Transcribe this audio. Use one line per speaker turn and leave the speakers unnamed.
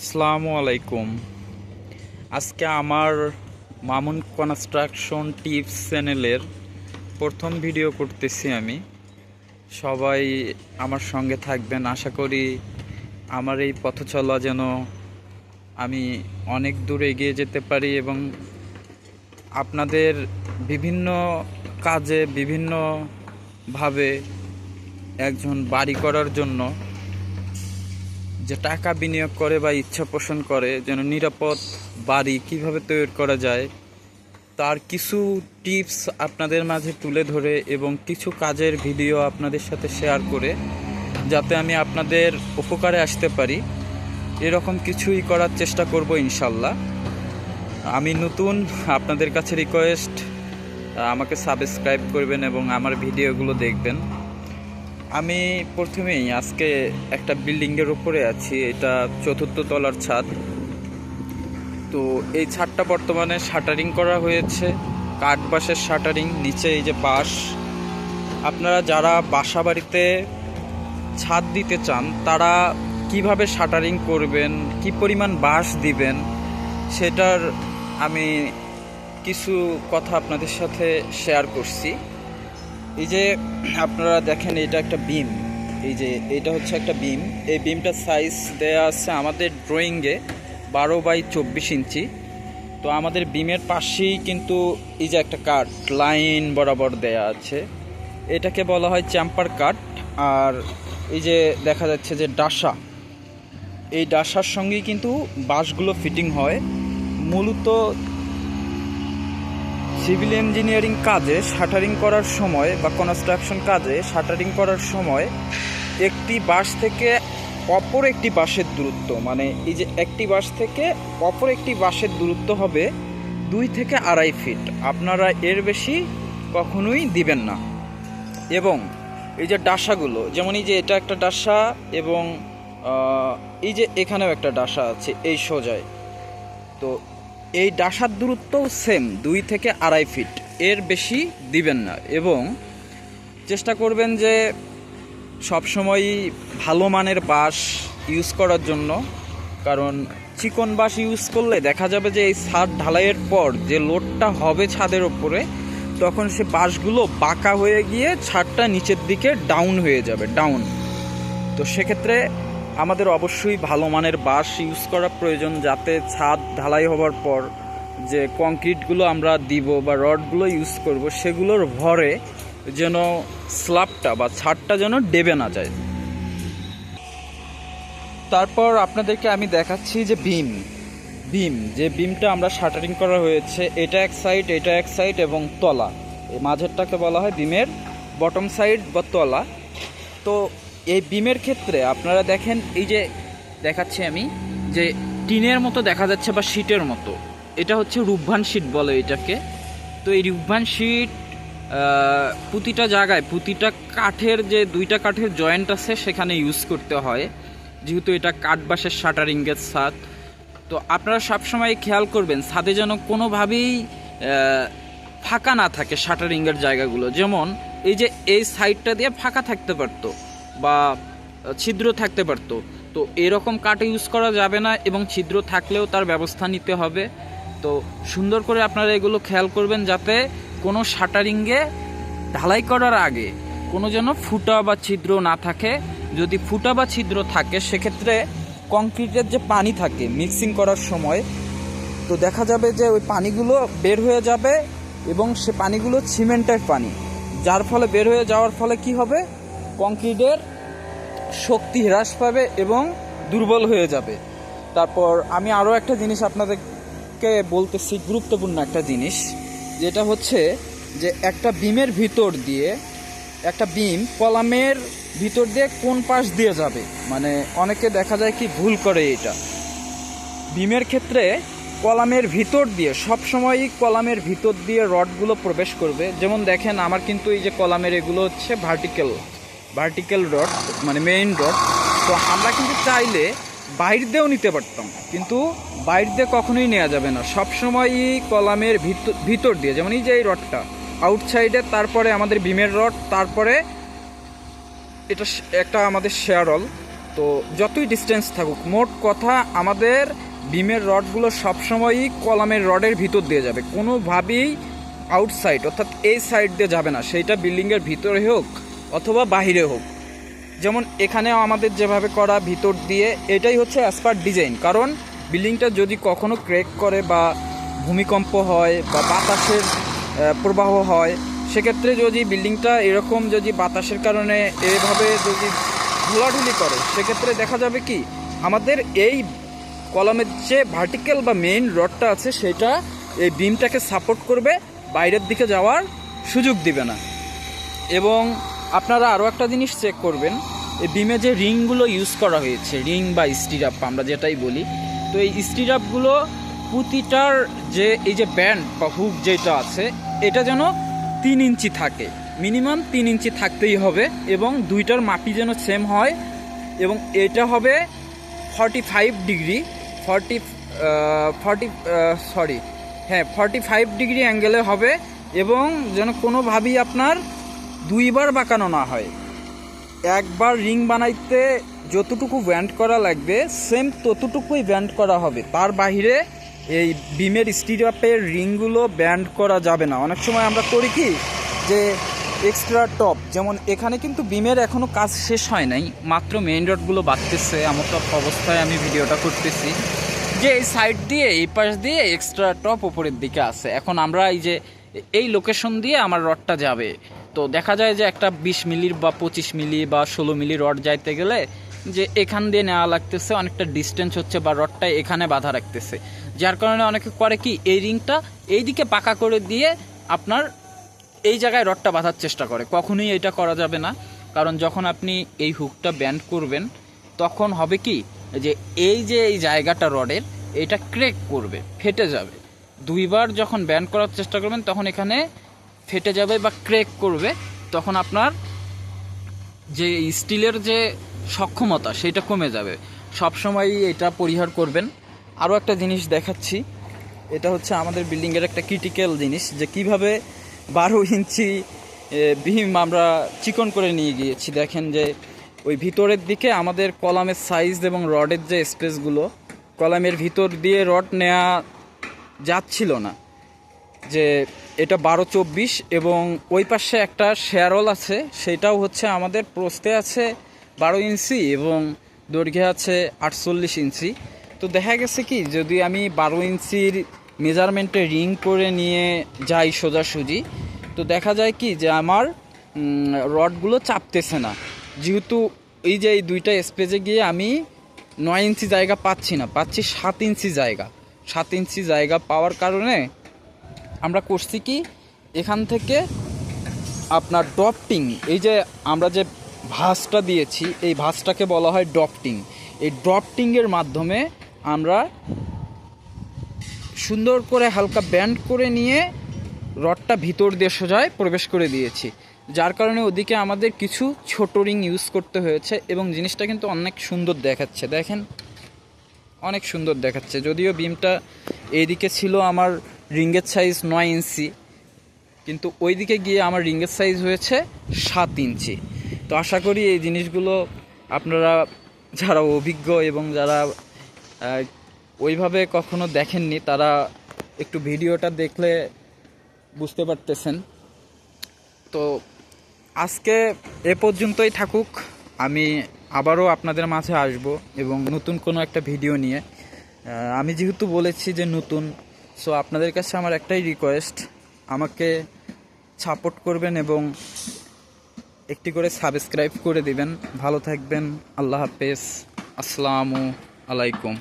আসসালামু আলাইকুম। আজকে আমার মামুন কনস্ট্রাকশন টিপস চ্যানেলের প্রথম ভিডিও করতেছি আমি। সবাই আমার সঙ্গে থাকবেন। আশা করি আমার এই পথ চলা যেন আমি অনেক দূর এগিয়ে যেতে পারি এবং আপনাদের বিভিন্ন কাজে বিভিন্নভাবে একজন বাড়ি করার জন্য যে টাকা বিনিয়োগ করে বা ইচ্ছা পোষণ করে যেন নিরাপদ বাড়ি কিভাবে তৈরি করা যায় তার কিছু টিপস আপনাদের মাঝে তুলে ধরে এবং কিছু কাজের ভিডিও আপনাদের সাথে শেয়ার করে যাতে আমি আপনাদের উপকারে আসতে পারি এরকম কিছুই করার চেষ্টা করব ইনশাল্লাহ। আমি নতুন, আপনাদের কাছে রিকোয়েস্ট আমাকে সাবস্ক্রাইব করবেন এবং আমার ভিডিওগুলো দেখবেন। আমি প্রথমেই আজকে একটা বিল্ডিংয়ের উপরে আছি, এটা 4র্থ তলার ছাদ। তো এই ছাদটা বর্তমানে শাটারিং করা হয়েছে, কাঠ বাঁশের শাটারিং, নিচে এই যে বাঁশ। আপনারা যারা বাসা বাড়িতে ছাদ দিতে চান তারা কিভাবে শাটারিং করবেন, কি পরিমাণ বাঁশ দিবেন সেটার আমি কিছু কথা আপনাদের সাথে শেয়ার করছি। এই যে আপনারা দেখেন এটা একটা বিম, এই যে এটা হচ্ছে একটা বিম। এই বিমটার সাইজ দেয়া আছে আমাদের ড্রয়িংয়ে 12x24 ইঞ্চি। তো আমাদের বিমের পাশেই কিন্তু এই যে একটা কাঠ লাইন বরাবর দেয়া আছে, এটাকে বলা হয় চ্যাম্পার কাঠ। আর এই যে দেখা যাচ্ছে যে ডাসা, এই ডাসার সঙ্গেই কিন্তু বাঁশগুলো ফিটিং হয়। মূলত সিভিল ইঞ্জিনিয়ারিং কাজে শাটারিং করার সময় বা কনস্ট্রাকশন কাজে শাটারিং করার সময় একটি বাঁশ থেকে অপর একটি বাঁশের দূরত্ব, মানে এই যে একটি বাঁশ থেকে অপর একটি বাঁশের দূরত্ব হবে 2 থেকে 2.5 ফিট। আপনারা এর বেশি কখনোই দিবেন না। এবং এই যে ডাসাগুলো, যেমন এই যে এটা একটা ডাসা এবং এই যে এখানেও একটা ডাসা আছে এই সোজায়, তো এই ডাসার দূরত্বও সেম 2 থেকে 2.5 ফিট, এর বেশি দিবেন না। এবং চেষ্টা করবেন যে সবসময়ই ভালো মানের বাঁশ ইউজ করার জন্য, কারণ চিকন বাঁশ ইউজ করলে দেখা যাবে যে এই ছাদ ঢালাইয়ের পর যে লোডটা হবে ছাদের ওপরে, তখন সে বাঁশগুলো বাঁকা হয়ে গিয়ে ছাদটা নিচের দিকে ডাউন হয়ে যাবে, ডাউন। তো সেক্ষেত্রে আমাদের অবশ্যই ভালো মানের বাঁশ ইউজ করা প্রয়োজন, যাতে ছাদ ঢালাই হবার পর যে কংক্রিটগুলো আমরা দিব বা রডগুলো ইউজ করব সেগুলোর ভরে যেন স্ল্যাবটা বা ছাদটা যেন ডেবে না যায়। তারপর আপনাদেরকে আমি দেখাচ্ছি যে বিম যে বিমটা আমরা শাটারিং করা হয়েছে, এটা এক সাইড, এটা এক সাইড এবং তলা, এই মাঝেরটাকে বলা হয় বিমের বটম সাইড বা তলা। তো এই বিমের ক্ষেত্রে আপনারা দেখেন, এই যে দেখাচ্ছি আমি যে টিনের মতো দেখা যাচ্ছে বা শীটের মতো, এটা হচ্ছে রূপবান শীট বলে এটাকে। তো এই রূপবান শীট প্রতিটা জায়গায়, প্রতিটা কাঠের যে 2টা কাঠের জয়েন্ট আছে সেখানে ইউজ করতে হয়, যেহেতু এটা কাঠ বাঁশের শাটারিংয়ের ছাদ। তো আপনারা সবসময় খেয়াল করবেন ছাদে যেন কোনোভাবেই ফাঁকা না থাকে শাটারিংয়ের জায়গাগুলো। যেমন এই যে এই সাইডটা দিয়ে ফাঁকা থাকতে পারতো বা ছিদ্র থাকতে পারতো, তো এরকম কাঠ ইউজ করা যাবে না এবং ছিদ্র থাকলেও তার ব্যবস্থা নিতে হবে। তো সুন্দর করে আপনারা এগুলো খেয়াল করবেন যাতে কোনো শাটারিংয়ে ঢালাই করার আগে কোনো যেন ফুটা বা ছিদ্র না থাকে। যদি ফুটা বা ছিদ্র থাকে সেক্ষেত্রে কংক্রিটের যে পানি থাকে মিক্সিং করার সময়, তো দেখা যাবে যে ওই পানিগুলো বের হয়ে যাবে এবং সে পানিগুলো সিমেন্টের পানি, যার ফলে বের হয়ে যাওয়ার ফলে কি হবে, কংক্রিটের শক্তি হ্রাস পাবে এবং দুর্বল হয়ে যাবে। তারপর আমি আরও একটা জিনিস আপনাদেরকে বলতেছি, গুরুত্বপূর্ণ একটা জিনিস, যেটা হচ্ছে যে একটা বিমের ভিতর দিয়ে, একটা বিম কলামের ভিতর দিয়ে কোন পাশ দিয়ে যাবে, মানে অনেকে দেখা যায় কি ভুল করে, এটা বিমের ক্ষেত্রে কলামের ভিতর দিয়ে সবসময়ই কলামের ভিতর দিয়ে রডগুলো প্রবেশ করবে। যেমন দেখেন আমার কিন্তু এই যে কলামের এগুলো হচ্ছে ভার্টিক্যাল রড, মানে মেইন রড। তো আমরা কিন্তু চাইলে বাইর দিয়েও নিতে পারতাম, কিন্তু বাইর দিয়ে কখনোই নেওয়া যাবে না, সবসময়ই কলামের ভিতর দিয়ে, যেমন এই যে এই রডটা আউটসাইডে, তারপরে আমাদের বিমের রড, তারপরে এটা একটা আমাদের শেয়ারল, তো যতই ডিস্টেন্স থাকুক, মোট কথা আমাদের বিমের রডগুলো সবসময়ই কলামের রডের ভিতর দিয়ে যাবে, কোনোভাবেই আউটসাইড অর্থাৎ এই সাইড দিয়ে যাবে না, সেইটা বিল্ডিংয়ের ভিতরে হোক অথবা বাহিরে হোক। যেমন এখানেও আমাদের যেভাবে করা ভিতর দিয়ে, এটাই হচ্ছে অ্যাজ পার ডিজাইন। কারণ বিল্ডিংটা যদি কখনো ক্র্যাক করে বা ভূমিকম্প হয় বা বাতাসের প্রবাহ হয়, সেক্ষেত্রে যদি বিল্ডিংটা এরকম যদি বাতাসের কারণে এভাবে যদি ধুলাঢুলি করে, সেক্ষেত্রে দেখা যাবে কি আমাদের এই কলামের যে ভার্টিক্যাল বা মেইন রডটা আছে সেটা এই বিমটাকে সাপোর্ট করবে, বাইরের দিকে যাওয়ার সুযোগ দিবে না। এবং আপনারা আরও একটা জিনিস চেক করবেন, এই বিমে যে রিংগুলো ইউজ করা হয়েছে, রিং বা স্টিরাপ আমরা যেটাই বলি, তো এই স্টিরাপগুলো প্রতিটার যে এই যে ব্যান্ড বা হুক যেটা আছে, এটা যেন 3 ইঞ্চি থাকে, মিনিমাম 3 ইঞ্চি থাকতেই হবে, এবং দুইটার মাপি যেন সেম হয়, এবং এটা হবে 45 ডিগ্রি 45 ডিগ্রি অ্যাঙ্গেলে হবে, এবং যেন কোনোভাবেই আপনার দুইবার বাঁকানো না হয়। একবার রিং বানাইতে যতটুকু ব্যান্ড করা লাগবে সেম ততটুকুই ব্যান্ড করা হবে, তার বাইরে এই বিমের স্টিরাপের রিংগুলো ব্যান্ড করা যাবে না। অনেক সময় আমরা করি কি যে এক্সট্রা টপ, যেমন এখানে কিন্তু বিমের এখনও কাজ শেষ হয় নাই, মাত্র মেইন রডগুলো বাঁধতেছে, এমন তো অবস্থায় আমি ভিডিওটা করতেছি যে এই সাইড দিয়ে এই পাশ দিয়ে এক্সট্রা টপ উপরের দিকে আছে। এখন আমরা এই যে এই লোকেশন দিয়ে আমার রডটা যাবে, তো দেখা যায় যে একটা 20 মিলির বা 25 মিলি বা 16 মিলি রড যাইতে গেলে যে এখান দিয়ে নেওয়া লাগতেছে, অনেকটা ডিস্টেন্স হচ্ছে, বা রডটা এখানে বাঁধা রাখতেছে, যার কারণে অনেকে করে কি এই রিংটা এইদিকে পাকা করে দিয়ে আপনার এই জায়গায় রডটা বাঁধার চেষ্টা করে। কখনোই এটা করা যাবে না, কারণ যখন আপনি এই হুকটা ব্যান্ড করবেন তখন হবে কি যে এই জায়গাটা রডের এটা ক্র্যাক করবে, ফেটে যাবে। দুইবার যখন ব্যান্ড করার চেষ্টা করবেন তখন এখানে ফেটে যাবে বা ক্র্যাক করবে, তখন আপনার যে স্টিলের যে সক্ষমতা সেটা কমে যাবে। সবসময়ই এটা পরিহার করবেন। আরও একটা জিনিস দেখাচ্ছি, এটা হচ্ছে আমাদের বিল্ডিংয়ের একটা ক্রিটিক্যাল জিনিস, যে কিভাবে 12 ইঞ্চি বিম আমরা চিকন করে নিয়ে গিয়েছি। দেখেন যে ওই ভিতরের দিকে আমাদের কলামের সাইজ এবং রডের যে স্পেসগুলো, কলামের ভিতর দিয়ে রড নেওয়া যাচ্ছিল না, যে এটা 12-24, এবং ওই পাশে একটা শেয়ারল আছে, সেটাও হচ্ছে আমাদের প্রস্থে আছে 12 ইঞ্চি এবং দৈর্ঘ্যে আছে 48 ইঞ্চি। তো দেখা গেছে কি যদি আমি 12 ইঞ্চির মেজারমেন্টে রিং করে নিয়ে যাই সোজাসুজি, তো দেখা যায় কি যে আমার রডগুলো চাপতেছে না, যেহেতু এই যে এই দুইটা স্পেসে গিয়ে আমি 9 ইঞ্চি জায়গা পাচ্ছি না, পাচ্ছি 7 ইঞ্চি জায়গা। 7 ইঞ্চি জায়গা পাওয়ার কারণে আমরা করছি কি এখান থেকে আপনার ডপটিং, এই যে আমরা যে ভাঁজটা দিয়েছি এই ভাঁজটাকে বলা হয় ডপটিং। এই ডপটিংয়ের মাধ্যমে আমরা সুন্দর করে হালকা ব্যান্ড করে নিয়ে রডটা ভিতর দিয়ে সোজায় প্রবেশ করে দিয়েছি, যার কারণে ওদিকে আমাদের কিছু ছোট রিং ইউজ করতে হয়েছে, এবং জিনিসটা কিন্তু অনেক সুন্দর দেখাচ্ছে। দেখেন অনেক সুন্দর দেখাচ্ছে, যদিও বিমটা এইদিকে ছিল আমার রিংয়ের সাইজ 9 ইঞ্চি, কিন্তু ওই দিকে গিয়ে আমার রিংয়ের সাইজ হয়েছে 7 ইঞ্চি। তো আশা করি এই জিনিসগুলো আপনারা যারা অভিজ্ঞ এবং যারা ওইভাবে কখনো দেখেননি তারা একটু ভিডিওটা দেখলে বুঝতে পারতেছেন। তো আজকে এ পর্যন্তই থাকুক, আমি আবারও আপনাদের মাঝে আসব এবং নতুন কোনো একটা ভিডিও নিয়ে। আমি যেহেতু বলেছি যে নতুন, সো আপনাদের কাছে আমার একটাই রিকোয়েস্ট, আমাকে সাপোর্ট করবেন এবং একটি করে সাবস্ক্রাইব করে দিবেন। ভালো থাকবেন, আল্লাহ হাফেজ, আসসালামু আলাইকুম।